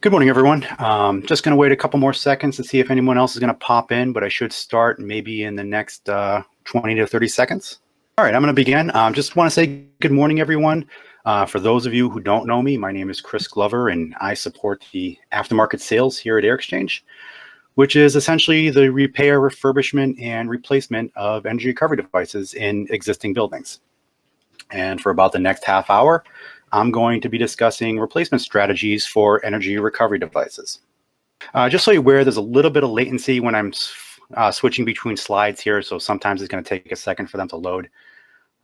Good morning, everyone. Just going to wait a couple more seconds to see if anyone else is going to pop in, but I should start maybe in the next 20 to 30 seconds. All right, I'm going to begin. Just want to say good morning, everyone. For those of you who don't know me, my name is Chris Glover, and I support the aftermarket sales here at Airxchange, which is essentially the repair, refurbishment, and replacement of energy recovery devices in existing buildings. And for about the next half hour, I'm going to be discussing replacement strategies for energy recovery devices. Just so you're aware, there's a little bit of latency when I'm switching between slides here, so sometimes it's going to take a second for them to load.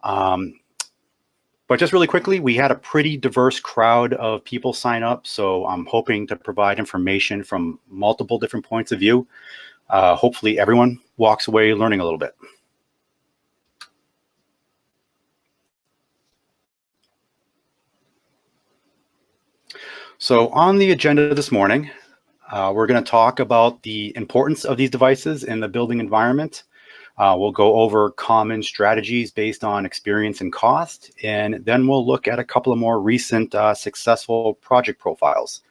But just really quickly, we had a pretty diverse crowd of people sign up, so I'm hoping to provide information from multiple different points of view. Hopefully everyone walks away learning a little bit. So on the agenda this morning, we're going to talk about the importance of these devices in the building environment. We'll go over common strategies based on experience and cost, and then we'll look at a couple of more recent successful project profiles.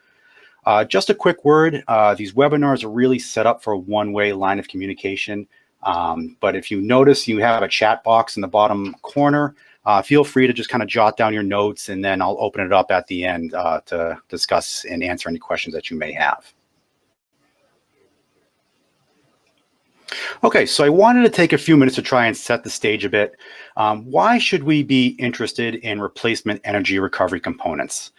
Just a quick word, these webinars are really set up for a one-way line of communication, but if you notice you have a chat box in the bottom corner, feel free to just kind of jot down your notes, and then I'll open it up at the end to discuss and answer any questions that you may have. Okay, so I wanted to take a few minutes to try and set the stage a bit. Why should we be interested in replacement energy recovery components?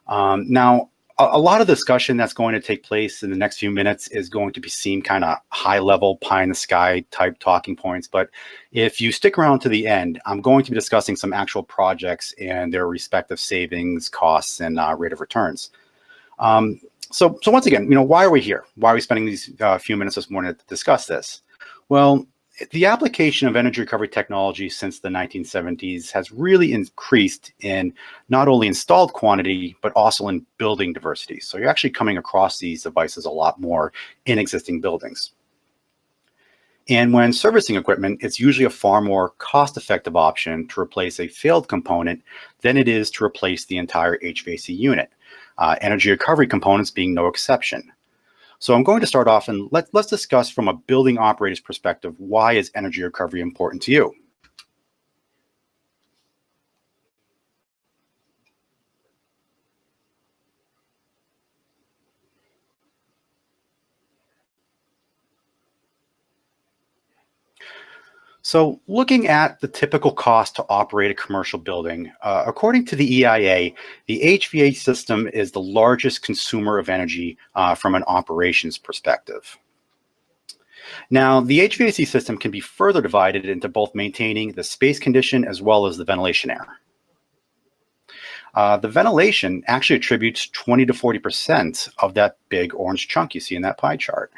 Now, a lot of discussion that's going to take place in the next few minutes is going to be seen kind of high level, pie in the sky type talking points. But if you stick around to the end, I'm going to be discussing some actual projects and their respective savings, costs, and rate of returns. So once again, why are we here? Why are we spending these few minutes this morning to discuss this? Well, the application of energy recovery technology since the 1970s has really increased in not only installed quantity, but also in building diversity. So you're actually coming across these devices a lot more in existing buildings. And when servicing equipment, it's usually a far more cost-effective option to replace a failed component than it is to replace the entire HVAC unit. Energy recovery components being no exception. So I'm going to start off and let's discuss from a building operator's perspective, why is energy recovery important to you? So looking at the typical cost to operate a commercial building, according to the EIA, the HVAC system is the largest consumer of energy from an operations perspective. Now, the HVAC system can be further divided into both maintaining the space condition as well as the ventilation air. The ventilation actually attributes 20 to 40% of that big orange chunk you see in that pie chart.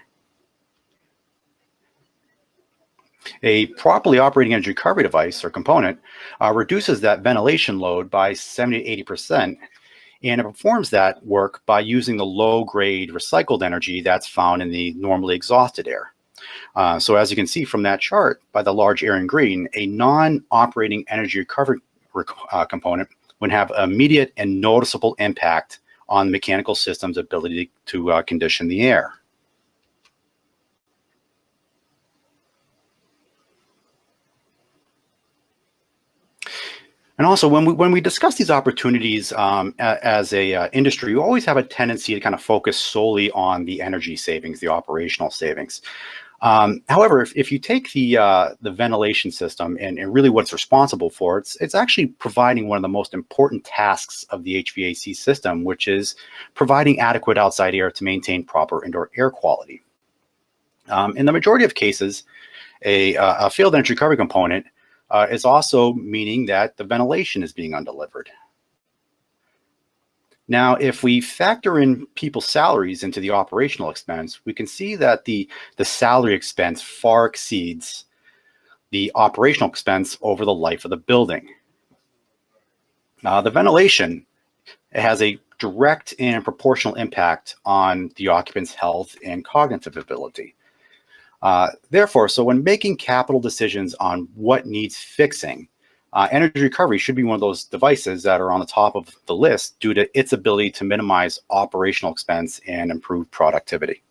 A properly operating energy recovery device or component reduces that ventilation load by 70 to 80%, and it performs that work by using the low-grade recycled energy that's found in the normally exhausted air. So as you can see from that chart, by the large area in green, a non-operating energy recovery component would have immediate and noticeable impact on the mechanical system's ability to condition the air. And also, when we discuss these opportunities as a industry, you always have a tendency to kind of focus solely on the energy savings, the operational savings. However, if you take the ventilation system and really what it's responsible for, it's actually providing one of the most important tasks of the HVAC system, which is providing adequate outside air to maintain proper indoor air quality. In the majority of cases, a failed energy recovery component is also meaning that the ventilation is being undelivered. Now, if we factor in people's salaries into the operational expense, we can see that the salary expense far exceeds the operational expense over the life of the building. The ventilation has a direct and proportional impact on the occupant's health and cognitive ability. Therefore, so when making capital decisions on what needs fixing, Energy recovery should be one of those devices that are on the top of the list due to its ability to minimize operational expense and improve productivity.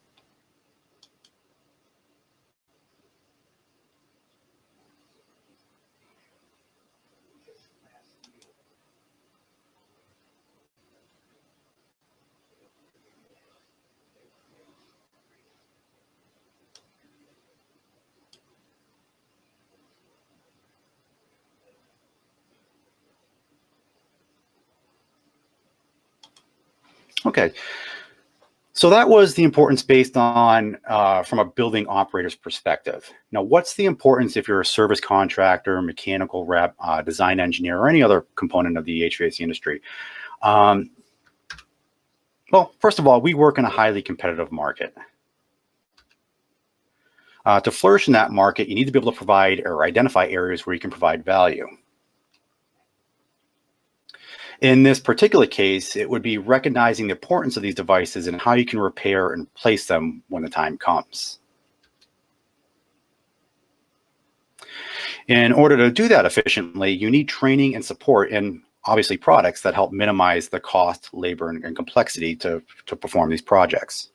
Okay, so that was the importance based on from a building operator's perspective. Now, what's the importance if you're a service contractor, mechanical rep, design engineer, or any other component of the HVAC industry? Um, well, first of all, we work in a highly competitive market. To flourish in that market, you need to be able to provide or identify areas where you can provide value. In this particular case, it would be recognizing the importance of these devices and how you can repair and replace them when the time comes. In order to do that efficiently, you need training and support and obviously products that help minimize the cost, labor, and complexity to perform these projects.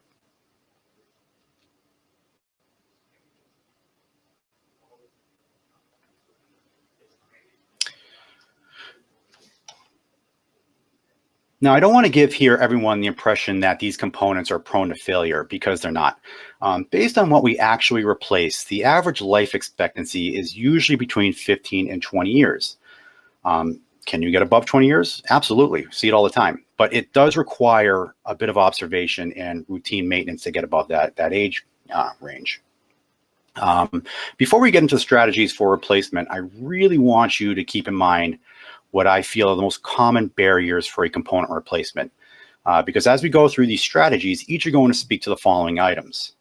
Now, I don't want to give here everyone the impression that these components are prone to failure because they're not. Based on what we actually replace, the average life expectancy is usually between 15 and 20 years. Can you get above 20 years? Absolutely. See it all the time. But it does require a bit of observation and routine maintenance to get above that age range. Before we get into strategies for replacement, I really want you to keep in mind what I feel are the most common barriers for a component replacement. Because as we go through these strategies, each are going to speak to the following items.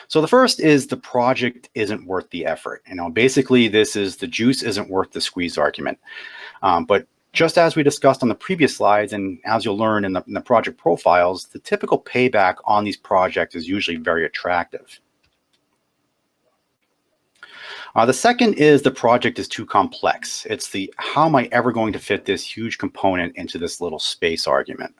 So the first is the project isn't worth the effort. Basically, this is the juice isn't worth the squeeze argument. But just as we discussed on the previous slides, and as you'll learn in the project profiles, the typical payback on these projects is usually very attractive. The second is the project is too complex. It's the how am I ever going to fit this huge component into this little space argument.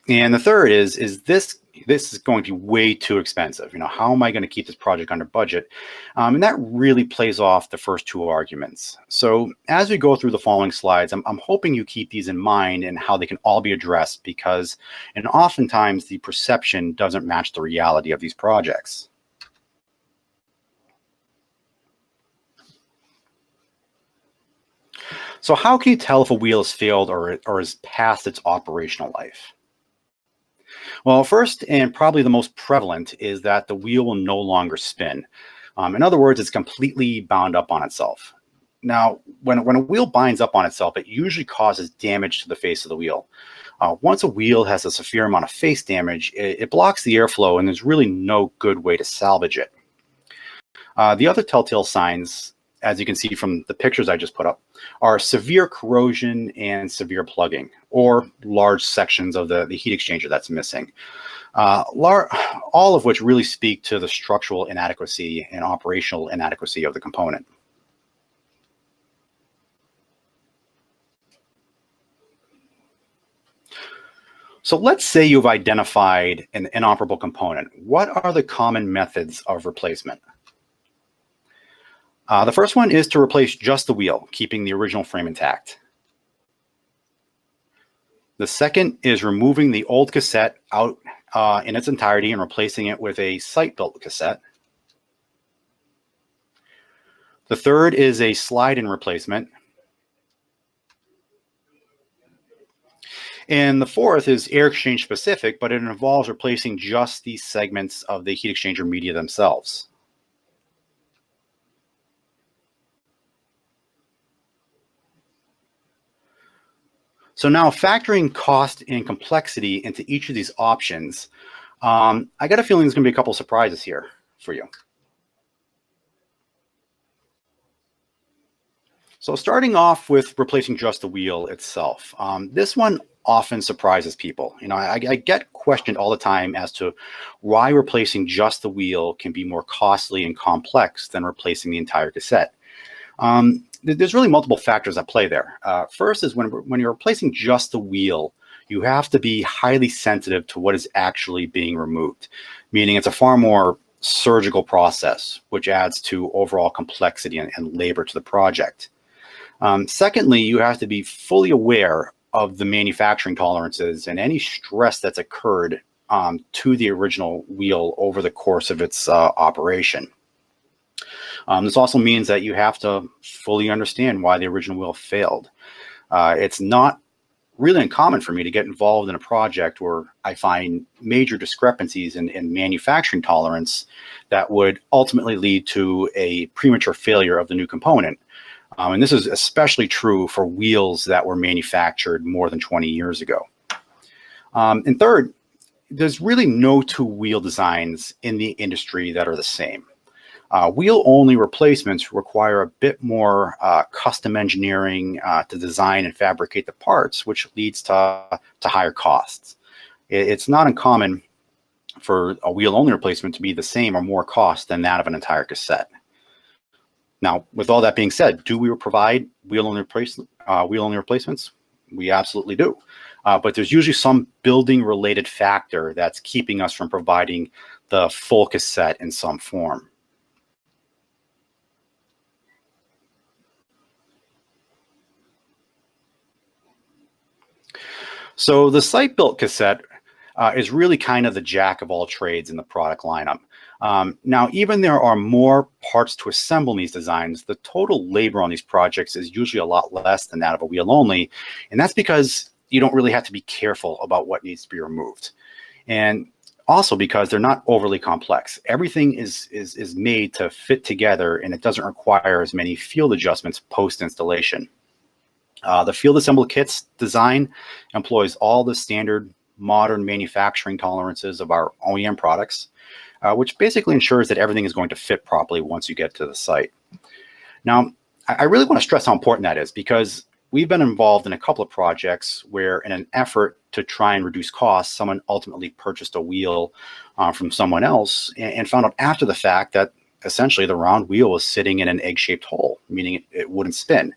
And the third is this is going to be way too expensive. How am I going to keep this project under budget? And that really plays off the first two arguments. So as we go through the following slides, I'm hoping you keep these in mind and how they can all be addressed because and oftentimes the perception doesn't match the reality of these projects. So how can you tell if a wheel has failed or is past its operational life? Well, first and probably the most prevalent is that the wheel will no longer spin. In other words, it's completely bound up on itself. Now, when a wheel binds up on itself, it usually causes damage to the face of the wheel. Once a wheel has a severe amount of face damage, it blocks the airflow and there's really no good way to salvage it. The other telltale signs, as you can see from the pictures I just put up, are severe corrosion and severe plugging, or large sections of the heat exchanger that's missing. All of which really speak to the structural inadequacy and operational inadequacy of the component. So let's say you've identified an inoperable component. What are the common methods of replacement? The first one is to replace just the wheel, keeping the original frame intact. The second is removing the old cassette out in its entirety and replacing it with a site-built cassette. The third is a slide-in replacement. And the fourth is Airxchange specific, but it involves replacing just these segments of the heat exchanger media themselves. So now factoring cost and complexity into each of these options, I got a feeling there's going to be a couple of surprises here for you. So starting off with replacing just the wheel itself. This one often surprises people. I get questioned all the time as to why replacing just the wheel can be more costly and complex than replacing the entire cassette. There's really multiple factors at play there. First is when you're replacing just the wheel, you have to be highly sensitive to what is actually being removed, meaning it's a far more surgical process, which adds to overall complexity and labor to the project. Secondly, you have to be fully aware of the manufacturing tolerances and any stress that's occurred to the original wheel over the course of its operation. This also means that you have to fully understand why the original wheel failed. It's not really uncommon for me to get involved in a project where I find major discrepancies in manufacturing tolerance that would ultimately lead to a premature failure of the new component. And this is especially true for wheels that were manufactured more than 20 years ago. And third, there's really no two wheel designs in the industry that are the same. Wheel-only replacements require a bit more custom engineering to design and fabricate the parts, which leads to higher costs. It's not uncommon for a wheel-only replacement to be the same or more cost than that of an entire cassette. Now, with all that being said, do we provide wheel-only replacements? We absolutely do. But there's usually some building-related factor that's keeping us from providing the full cassette in some form. So the site-built cassette is really kind of the jack of all trades in the product lineup. Now, even there are more parts to assemble in these designs, the total labor on these projects is usually a lot less than that of a wheel only. And that's because you don't really have to be careful about what needs to be removed. And also because they're not overly complex. Everything is made to fit together, and it doesn't require as many field adjustments post-installation. The field assembled kits design employs all the standard modern manufacturing tolerances of our OEM products, which basically ensures that everything is going to fit properly once you get to the site. Now, I really want to stress how important that is, because we've been involved in a couple of projects where, in an effort to try and reduce costs, someone ultimately purchased a wheel from someone else and found out after the fact that essentially the round wheel was sitting in an egg-shaped hole, meaning it wouldn't spin.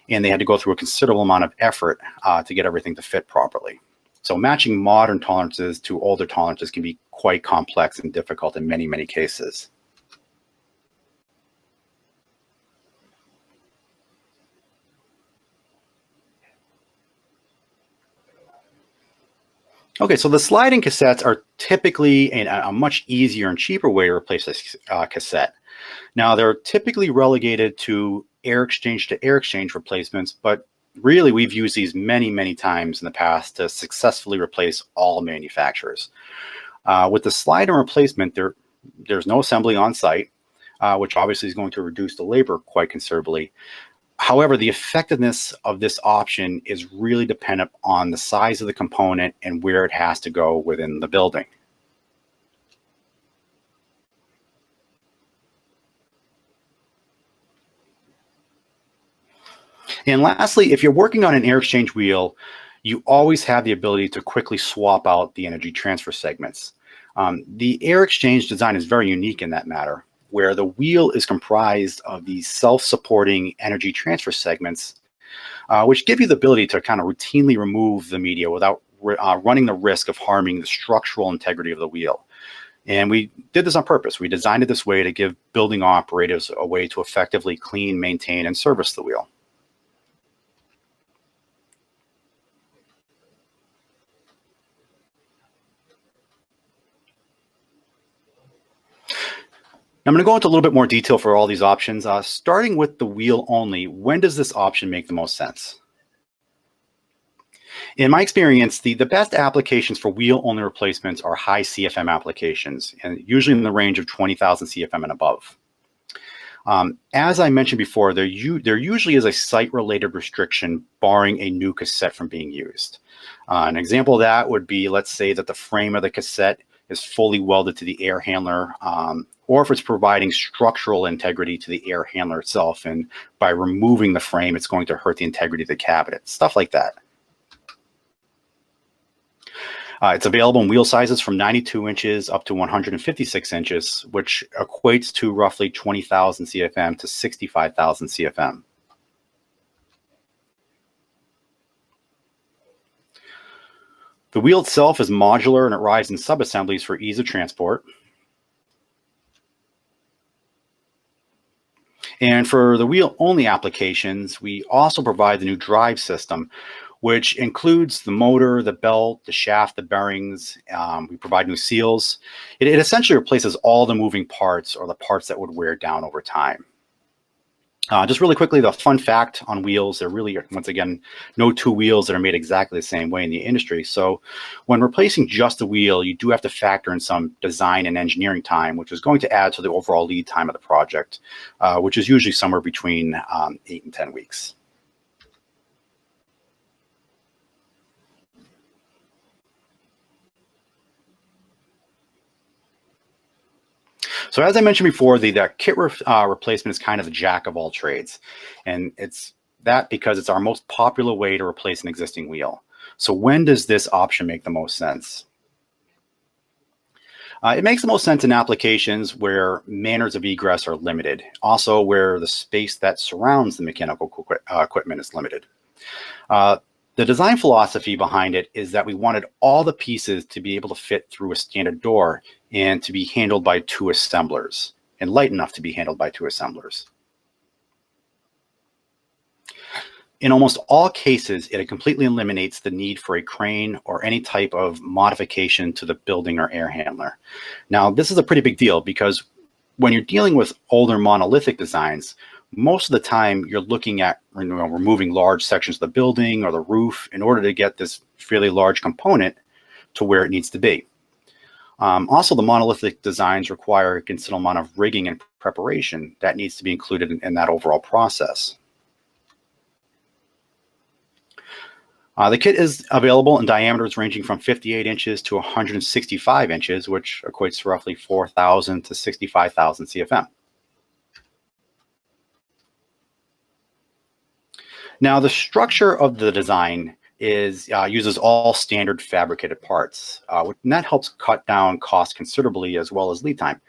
And they had to go through a considerable amount of effort to get everything to fit properly. So matching modern tolerances to older tolerances can be quite complex and difficult in many, many cases. Okay, so the sliding cassettes are typically a much easier and cheaper way to replace a cassette. Now, they're typically relegated to Airxchange to Airxchange replacements, but really we've used these many, many times in the past to successfully replace all manufacturers. With the slide-in replacement, there's no assembly on site, which obviously is going to reduce the labor quite considerably. However, the effectiveness of this option is really dependent on the size of the component and where it has to go within the building. And lastly, if you're working on an Airxchange wheel, you always have the ability to quickly swap out the energy transfer segments. The Airxchange design is very unique in that matter, where the wheel is comprised of these self-supporting energy transfer segments, which give you the ability to kind of routinely remove the media without running the risk of harming the structural integrity of the wheel. And we did this on purpose. We designed it this way to give building operators a way to effectively clean, maintain, and service the wheel. I'm going to go into a little bit more detail for all these options. Starting with the wheel only, when does this option make the most sense? In my experience, the best applications for wheel only replacements are high CFM applications, and usually in the range of 20,000 CFM and above. As I mentioned before, there usually is a site-related restriction barring a new cassette from being used. An example of that would be, let's say that the frame of the cassette is fully welded to the air handler, or if it's providing structural integrity to the air handler itself, and by removing the frame, it's going to hurt the integrity of the cabinet, stuff like that. It's available in wheel sizes from 92 inches up to 156 inches, which equates to roughly 20,000 CFM to 65,000 CFM. The wheel itself is modular and it arrives in subassemblies for ease of transport. And for the wheel-only applications, we also provide the new drive system, which includes the motor, the belt, the shaft, the bearings. We provide new seals. It essentially replaces all the moving parts or the parts that would wear down over time. Just really quickly, the fun fact on wheels, there really are, once again, no two wheels that are made exactly the same way in the industry. So when replacing just the wheel, you do have to factor in some design and engineering time, which is going to add to the overall lead time of the project, which is usually somewhere between 8 and 10 weeks. So as I mentioned before, the kit replacement is kind of the jack of all trades. And it's that because it's our most popular way to replace an existing wheel. So when does this option make the most sense? It makes the most sense in applications where manners of egress are limited, also where the space that surrounds the mechanical equipment is limited. The design philosophy behind it is that we wanted all the pieces to be able to fit through a standard door and to be handled by two assemblers, and light enough to be handled by two assemblers. In almost all cases, it completely eliminates the need for a crane or any type of modification to the building or air handler. Now, this is a pretty big deal because when you're dealing with older monolithic designs, most of the time you're looking at removing large sections of the building or the roof in order to get this fairly large component to where it needs to be. Also, the monolithic designs require a considerable amount of rigging and preparation that needs to be included in that overall process. The kit is available in diameters ranging from 58 inches to 165 inches, which equates to roughly 4,000 to 65,000 CFM. Now, the structure of the design uses all standard fabricated parts, and that helps cut down costs considerably as well as lead time.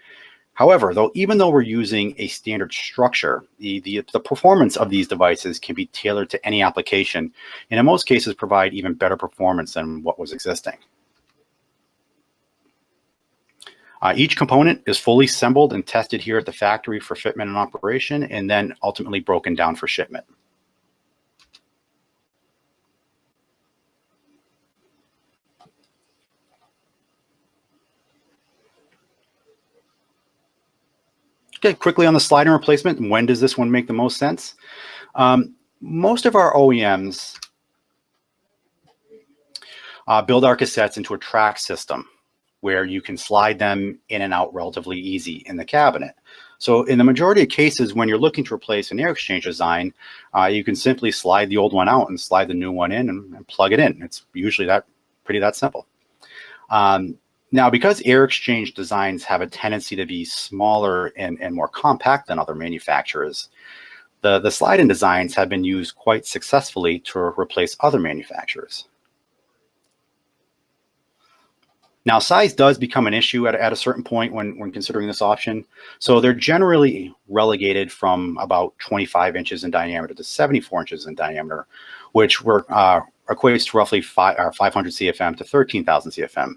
However, even though we're using a standard structure, the performance of these devices can be tailored to any application, and in most cases provide even better performance than what was existing. Each component is fully assembled and tested here at the factory for fitment and operation, and then ultimately broken down for shipment. Okay, quickly on the sliding replacement, when does this one make the most sense? Most of our OEMs build our cassettes into a track system where you can slide them in and out relatively easy in the cabinet. So in the majority of cases, when you're looking to replace an Airxchange design, you can simply slide the old one out and slide the new one in and plug it in. It's usually pretty that simple. Now, because Airxchange designs have a tendency to be smaller and more compact than other manufacturers, the slide-in designs have been used quite successfully to replace other manufacturers. Now, size does become an issue at a certain point when considering this option. So they're generally relegated from about 25 inches in diameter to 74 inches in diameter, which equates to roughly 500 CFM to 13,000 CFM.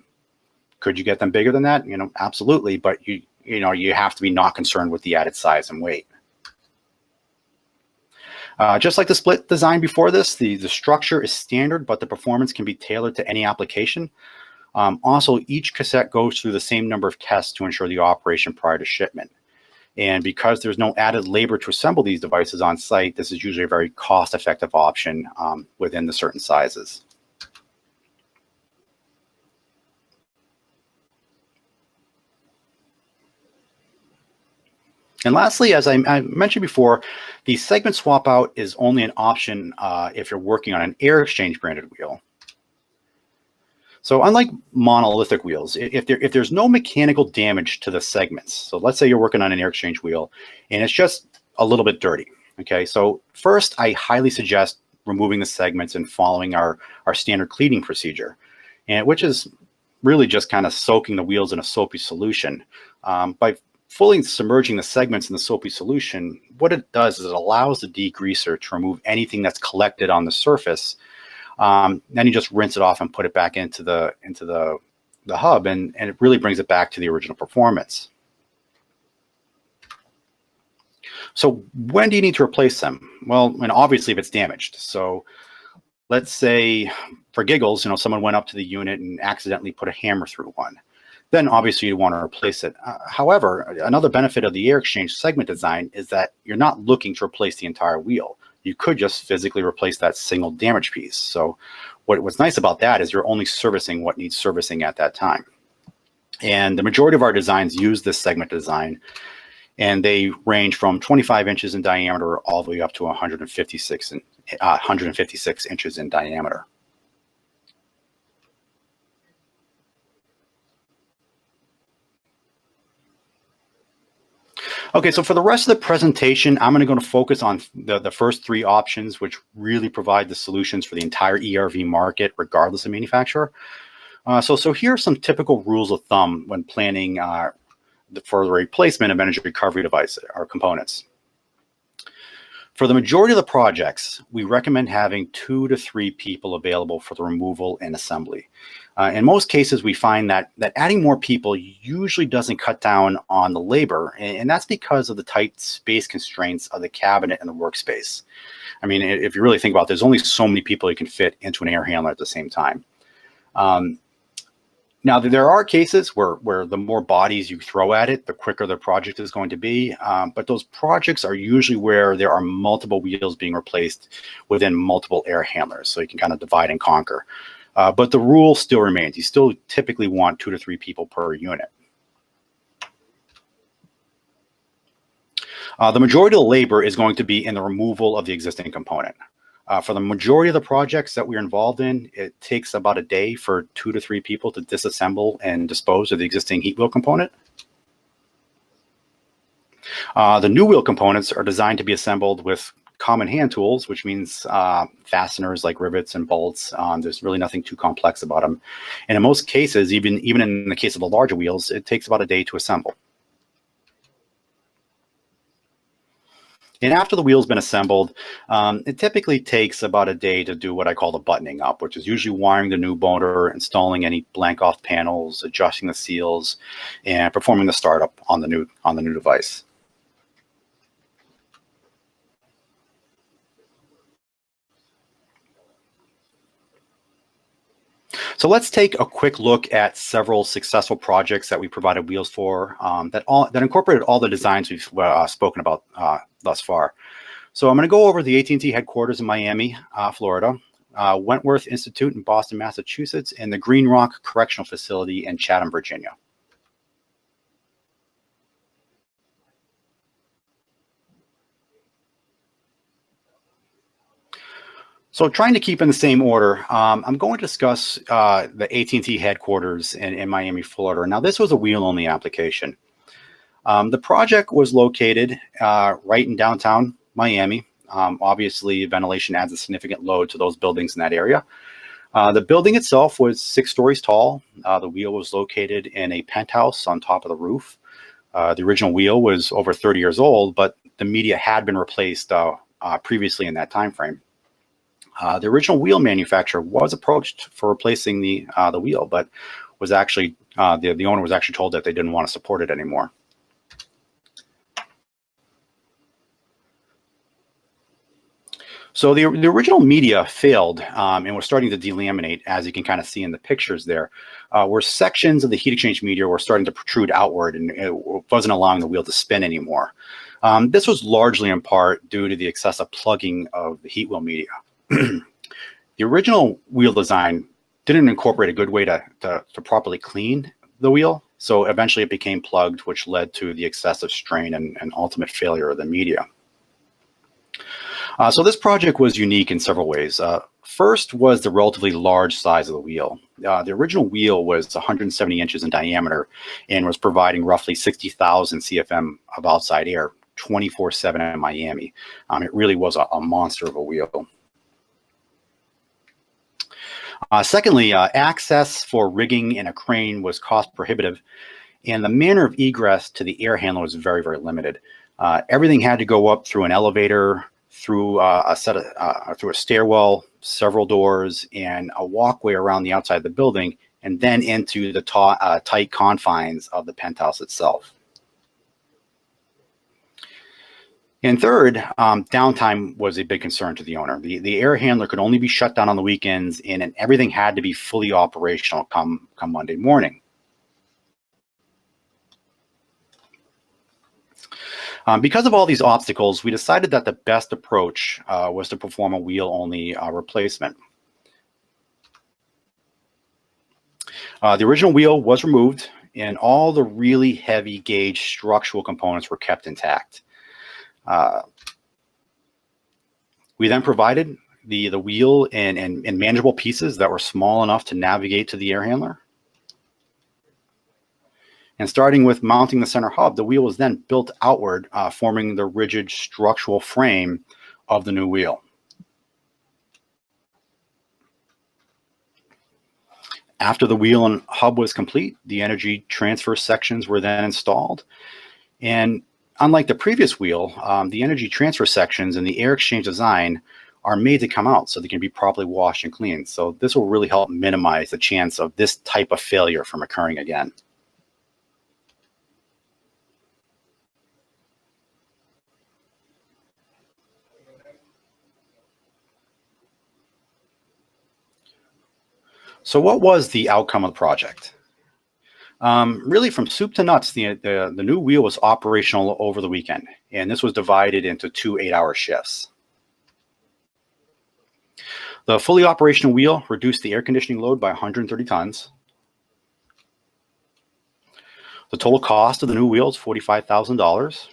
Could you get them bigger than that? Absolutely, but you have to be not concerned with the added size and weight. Just like the split design before this, the structure is standard, but the performance can be tailored to any application. Also, each cassette goes through the same number of tests to ensure the operation prior to shipment. And because there's no added labor to assemble these devices on site, this is usually a very cost-effective option within the certain sizes. And lastly, as I mentioned before, the segment swap out is only an option if you're working on an Airxchange branded wheel. So unlike monolithic wheels, if there's no mechanical damage to the segments, so let's say you're working on an Airxchange wheel and it's just a little bit dirty, okay? So first, I highly suggest removing the segments and following our standard cleaning procedure, which is really just kind of soaking the wheels in a soapy solution. By fully submerging the segments in the soapy solution, what it does is it allows the degreaser to remove anything that's collected on the surface. Then you just rinse it off and put it back into the hub, and it really brings it back to the original performance. So when do you need to replace them? Well, and obviously if it's damaged. So let's say, for giggles, someone went up to the unit and accidentally put a hammer through one. Then obviously you want to replace it. However, another benefit of the Airxchange segment design is that you're not looking to replace the entire wheel. You could just physically replace that single damaged piece. So what's nice about that is you're only servicing what needs servicing at that time. And the majority of our designs use this segment design, and they range from 25 inches in diameter all the way up to 156 inches in diameter. Okay, so for the rest of the presentation, I'm going to focus on the first three options, which really provide the solutions for the entire ERV market, regardless of manufacturer. So here are some typical rules of thumb when planning for the replacement of energy recovery devices or components. For the majority of the projects, we recommend having 2 to 3 people available for the removal and assembly. In most cases, we find that adding more people usually doesn't cut down on the labor, and that's because of the tight space constraints of the cabinet and the workspace. I mean, if you really think about it, there's only so many people you can fit into an air handler at the same time. Now, there are cases where the more bodies you throw at it, the quicker the project is going to be. But those projects are usually where there are multiple wheels being replaced within multiple air handlers. So you can kind of divide and conquer. But the rule still remains. You still typically want 2 to 3 people per unit. The majority of the labor is going to be in the removal of the existing component. For the majority of the projects that we're involved in, it takes about a day for 2 to 3 people to disassemble and dispose of the existing heat wheel component. The new wheel components are designed to be assembled with common hand tools, which means fasteners like rivets and bolts. There's really nothing too complex about them. And in most cases, even in the case of the larger wheels, it takes about a day to assemble. And after the wheel's been assembled, it typically takes about a day to do what I call the buttoning up, which is usually wiring the new motor, installing any blank off panels, adjusting the seals, and performing the startup on the new device. So let's take a quick look at several successful projects that we provided wheels for that incorporated all the designs we've spoken about thus far. So I'm going to go over the AT&T headquarters in Miami, Florida, Wentworth Institute in Boston, Massachusetts, and the Green Rock Correctional Facility in Chatham, Virginia. So trying to keep in the same order, I'm going to discuss the AT&T headquarters in Miami, Florida. Now, this was a wheel-only application. The project was located right in downtown Miami. Obviously, ventilation adds a significant load to those buildings in that area. The building itself was 6 stories tall. The wheel was located in a penthouse on top of the roof. The original wheel was over 30 years old, but the media had been replaced previously in that time frame. The original wheel manufacturer was approached for replacing the wheel, but was actually the owner was actually told that they didn't want to support it anymore. So the original media failed and was starting to delaminate, as you can kind of see in the pictures there, where sections of the heat exchange media were starting to protrude outward, and it wasn't allowing the wheel to spin anymore. This was largely in part due to the excessive plugging of the heat wheel media. The original wheel design didn't incorporate a good way to properly clean the wheel, so eventually it became plugged, which led to the excessive strain and ultimate failure of the media. So this project was unique in several ways. First was the relatively large size of the wheel. The original wheel was 170 inches in diameter and was providing roughly 60,000 CFM of outside air 24/7 in Miami. It really was a monster of a wheel. Secondly, access for rigging in a crane was cost prohibitive, and the manner of egress to the air handler was very, very limited. Everything had to go up through an elevator, through through a stairwell, several doors, and a walkway around the outside of the building, and then into the tight confines of the penthouse itself. And third, downtime was a big concern to the owner. The air handler could only be shut down on the weekends, and everything had to be fully operational come Monday morning. Because of all these obstacles, we decided that the best approach was to perform a wheel-only replacement. The original wheel was removed, and all the really heavy gauge structural components were kept intact. We then provided the wheel in manageable pieces that were small enough to navigate to the air handler. And starting with mounting the center hub, the wheel was then built outward, forming the rigid structural frame of the new wheel. After the wheel and hub was complete, the energy transfer sections were then installed. And unlike the previous wheel, the energy transfer sections in the Airxchange design are made to come out so they can be properly washed and cleaned. So this will really help minimize the chance of this type of failure from occurring again. So what was the outcome of the project? Really, from soup to nuts, the new wheel was operational over the weekend, and this was divided into 2 8-hour shifts. The fully operational wheel reduced the air conditioning load by 130 tons. The total cost of the new wheel is $45,000.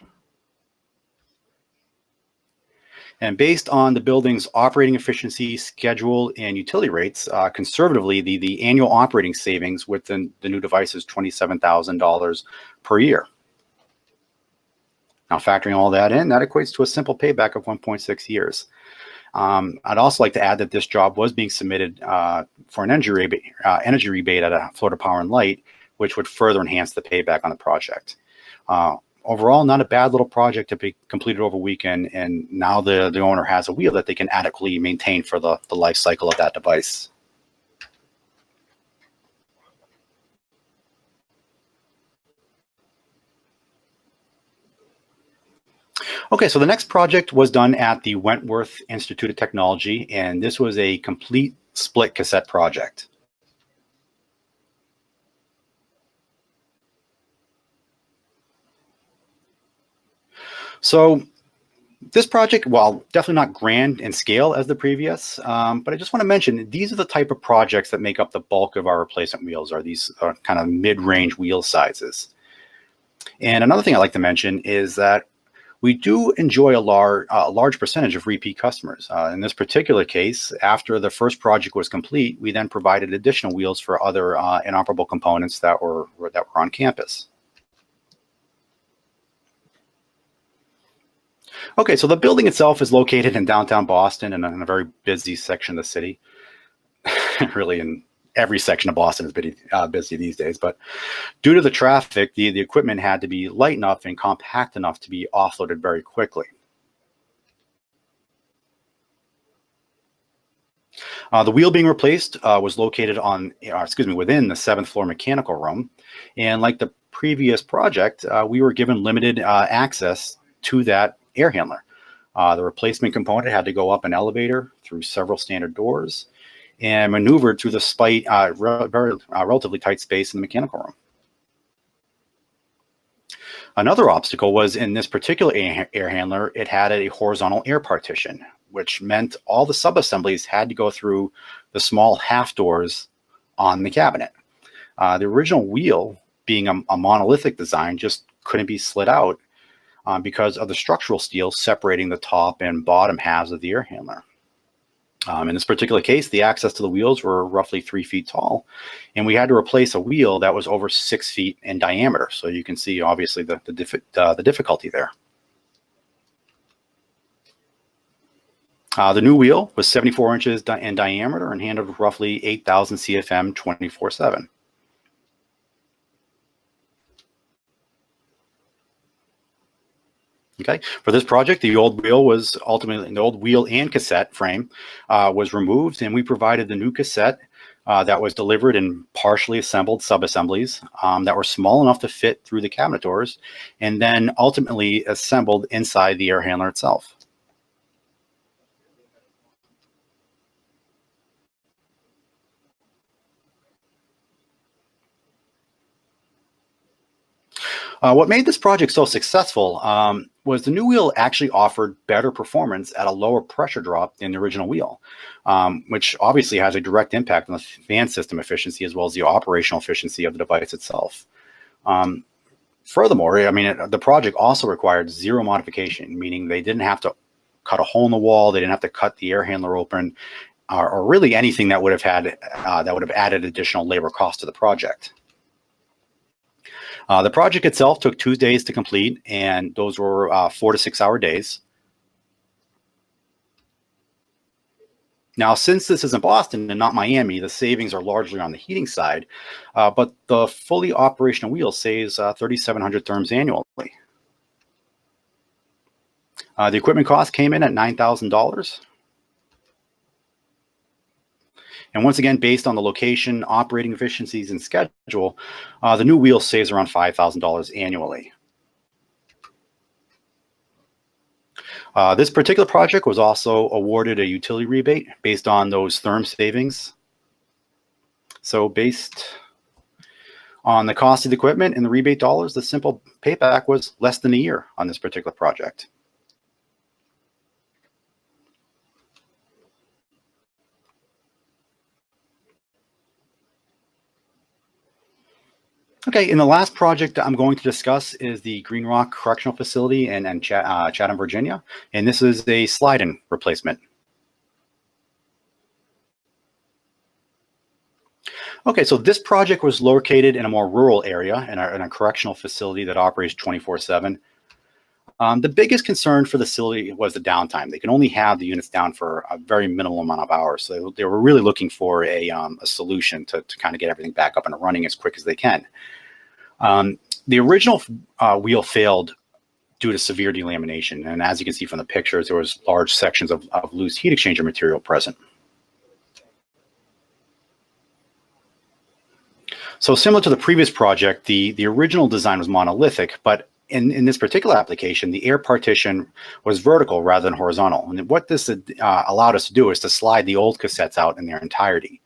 And based on the building's operating efficiency, schedule, and utility rates, conservatively, the annual operating savings with the new device is $27,000 per year. Now, factoring all that in, that equates to a simple payback of 1.6 years. I'd also like to add that this job was being submitted for an energy rebate at Florida Power and Light, which would further enhance the payback on the project. Overall, not a bad little project to be completed over a weekend, and now the owner has a wheel that they can adequately maintain for the life cycle of that device. Okay, so the next project was done at the Wentworth Institute of Technology, and this was a complete split cassette project. So this project, while definitely not grand in scale as the previous, but I just want to mention these are the type of projects that make up the bulk of our replacement wheels, are these kind of mid-range wheel sizes. And another thing I'd like to mention is that we do enjoy a large percentage of repeat customers. In this particular case, after the first project was complete, we then provided additional wheels for other inoperable components that were on campus. Okay, so the building itself is located in downtown Boston and in a very busy section of the city. Really, in every section of Boston is busy these days. But due to the traffic, the equipment had to be light enough and compact enough to be offloaded very quickly. The wheel being replaced was located within the 7th floor mechanical room. And like the previous project, we were given limited access to that air handler. The replacement component had to go up an elevator through several standard doors and maneuvered through the relatively tight space in the mechanical room. Another obstacle was in this particular air handler, it had a horizontal air partition, which meant all the sub-assemblies had to go through the small half doors on the cabinet. The original wheel, being a monolithic design, just couldn't be slid out because of the structural steel separating the top and bottom halves of the air handler. In this particular case, the access to the wheels were roughly 3 feet tall, and we had to replace a wheel that was over 6 feet in diameter. So you can see, obviously, the difficulty there. The new wheel was 74 inches in diameter and handled roughly 8,000 CFM 24/7. Okay, for this project, the old wheel and cassette frame was removed, and we provided the new cassette that was delivered in partially assembled sub-assemblies that were small enough to fit through the cabinet doors, and then ultimately assembled inside the air handler itself. What made this project so successful was the new wheel actually offered better performance at a lower pressure drop than the original wheel, which obviously has a direct impact on the fan system efficiency as well as the operational efficiency of the device itself. Um, Furthermore, I mean, the project also required zero modification, meaning they didn't have to cut a hole in the wall, they didn't have to cut the air handler open, or really anything that would have added additional labor cost to the project. The project itself took 2 days to complete, and those were 4 to 6 hour days. Now, since this is in Boston and not Miami, the savings are largely on the heating side, but the fully operational wheel saves 3,700 therms annually. The equipment cost came in at $9,000. And once again, based on the location, operating efficiencies, and schedule, the new wheel saves around $5,000 annually. This particular project was also awarded a utility rebate based on those therm savings. So based on the cost of the equipment and the rebate dollars, the simple payback was less than a year on this particular project. Okay, and the last project I'm going to discuss is the Green Rock Correctional Facility in Chatham, Virginia, and this is a slide-in replacement. Okay, so this project was located in a more rural area in a correctional facility that operates 24/7. The biggest concern for the facility was the downtime. They can only have the units down for a very minimal amount of hours. So they were really looking for a solution to kind of get everything back up and running as quick as they can. The original wheel failed due to severe delamination. And as you can see from the pictures, there was large sections of loose heat exchanger material present. So similar to the previous project, the original design was monolithic, but in this particular application, the air partition was vertical rather than horizontal. And what this allowed us to do is to slide the old cassettes out in their entirety.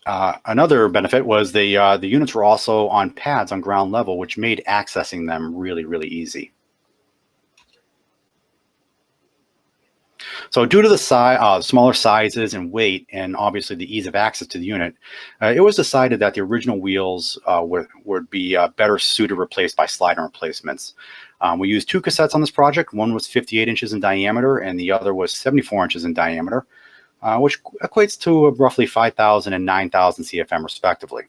Another benefit was the units were also on pads on ground level, which made accessing them really, really easy. So due to the smaller sizes and weight, and obviously the ease of access to the unit, it was decided that the original wheels would be better suited replaced by slide-in replacements. We used 2 cassettes on this project. One was 58 inches in diameter, and the other was 74 inches in diameter, which equates to roughly 5,000 and 9,000 CFM respectively.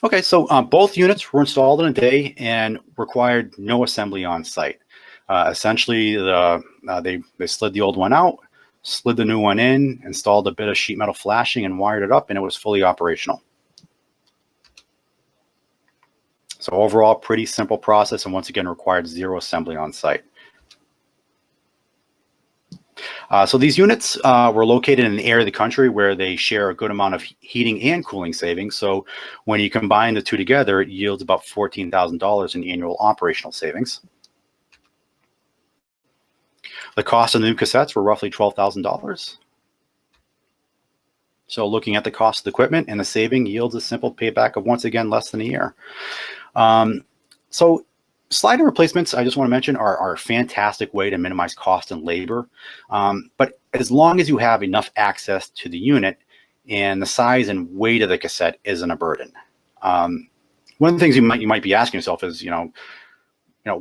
Okay, so both units were installed in a day and required no assembly on site. Essentially, they slid the old one out, slid the new one in, installed a bit of sheet metal flashing and wired it up, and it was fully operational. So overall, pretty simple process, and once again, required zero assembly on site. So these units were located in an area of the country where they share a good amount of heating and cooling savings. So when you combine the two together, it yields about $14,000 in annual operational savings. The cost of the new cassettes were roughly $12,000. So looking at the cost of the equipment and the saving yields a simple payback of, once again, less than a year. So slide-in replacements, I just want to mention, are a fantastic way to minimize cost and labor. But as long as you have enough access to the unit and the size and weight of the cassette isn't a burden. One of the things you might be asking yourself is,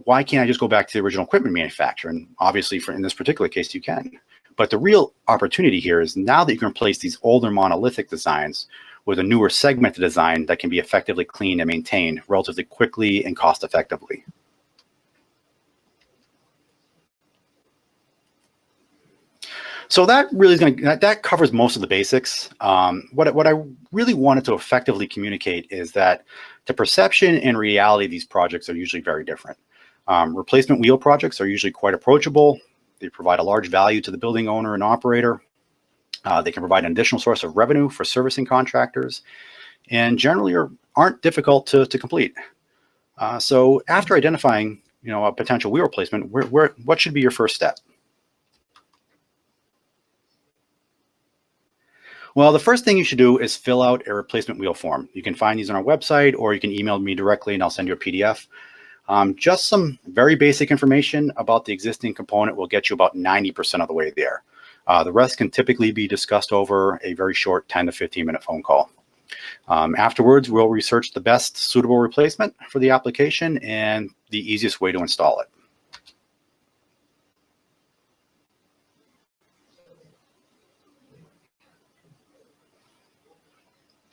why can't I just go back to the original equipment manufacturer? And obviously, in this particular case, you can. But the real opportunity here is now that you can replace these older monolithic designs with a newer segmented design that can be effectively cleaned and maintained relatively quickly and cost effectively. So that really is that covers most of the basics. What I really wanted to effectively communicate is that the perception and reality of these projects are usually very different. Replacement wheel projects are usually quite approachable. They provide a large value to the building owner and operator. They can provide an additional source of revenue for servicing contractors, and generally aren't difficult to complete. So after identifying, a potential wheel replacement, what should be your first step? Well, the first thing you should do is fill out a replacement wheel form. You can find these on our website, or you can email me directly and I'll send you a PDF. Just some very basic information about the existing component will get you about 90% of the way there. The rest can typically be discussed over a very short 10 to 15-minute phone call. Afterwards, we'll research the best suitable replacement for the application and the easiest way to install it.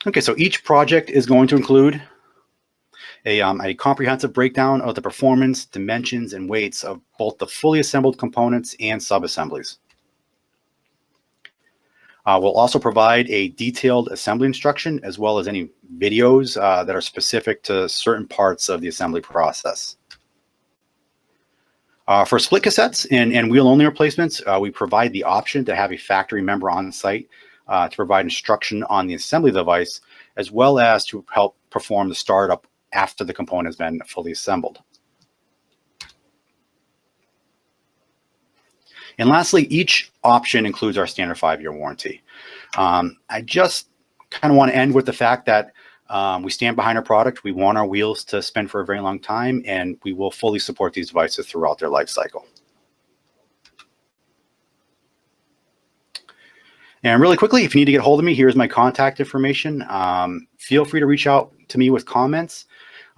Okay, so each project is going to include a comprehensive breakdown of the performance, dimensions, and weights of both the fully assembled components and subassemblies. We'll also provide a detailed assembly instruction, as well as any videos that are specific to certain parts of the assembly process. For split cassettes and wheel-only replacements, we provide the option to have a factory member on site to provide instruction on the assembly of the device, as well as to help perform the startup after the component has been fully assembled. And lastly, each option includes our standard 5-year warranty. I just kind of want to end with the fact that we stand behind our product. We want our wheels to spin for a very long time, and we will fully support these devices throughout their life cycle. And really quickly, if you need to get a hold of me, here's my contact information. Feel free to reach out to me with comments.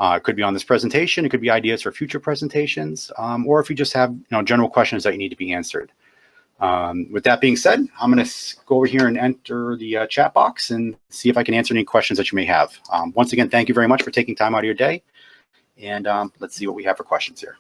It could be on this presentation. It could be ideas for future presentations, or if you just have general questions that you need to be answered. With that being said, I'm going to go over here and enter the chat box and see if I can answer any questions that you may have. Once again, thank you very much for taking time out of your day. And let's see what we have for questions here.